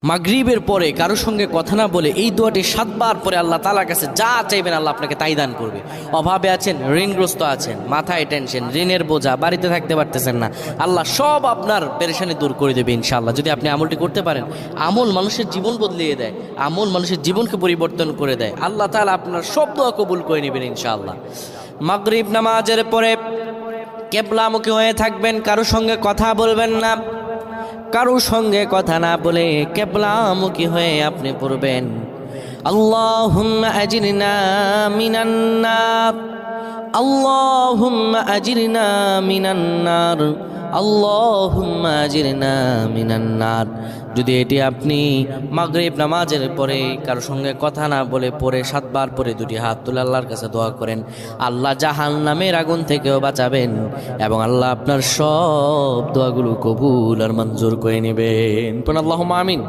মাগরিবের পরে কারোর সঙ্গে কথা না বলে এই দোয়াটি 7 বার পরে আল্লাহ তাআলার কাছে যা চাইবেন আল্লাহ আপনাকে তাই দান করবে। অভাবে আছেন, ঋণগ্রস্ত আছেন, মাথায় টেনশন, ঋণের বোঝা, বাড়িতে থাকতে পারতেছেন না, আল্লাহ সব আপনার পেরেশানি দূর করে দেবে ইনশাআল্লাহ, যদি আপনি আমলটি করতে পারেন। আমল মানুষের জীবন বদলিয়ে দেয়, আমল মানুষের জীবনকে পরিবর্তন করে দেয়। আল্লাহ তাআলা আপনার সব দোয়া কবুল করে নেবেন ইনশাআল্লাহ। মাগরিব নামাজের পরে কিবলামুখী হয়ে থাকবেন, কারোর সঙ্গে কথা বলবেন না, কারোর সঙ্গে কথা না বলে কিবলামুখী হয়ে আপনি পড়বেন আল্লাহুম্মা আজিরনা মিনান নার, আল্লাহুম্মা আজিরনা মিনান নার, আল্লাহুম্মা আজিরনা মিনান নার। যদি এটি আপনি মাগরিব নামাজের পরে কারোর সঙ্গে কথা না বলে পড়ে 7 বার পরে দুটি হাত তুলে আল্লাহর কাছে দোয়া করেন, আল্লাহ জাহান্নামের আগুন থেকেও বাঁচাবেন এবং আল্লাহ আপনার সব দোয়াগুলো কবুল আর মঞ্জুর করে নেবেন। আল্লাহুম্মা আমিন।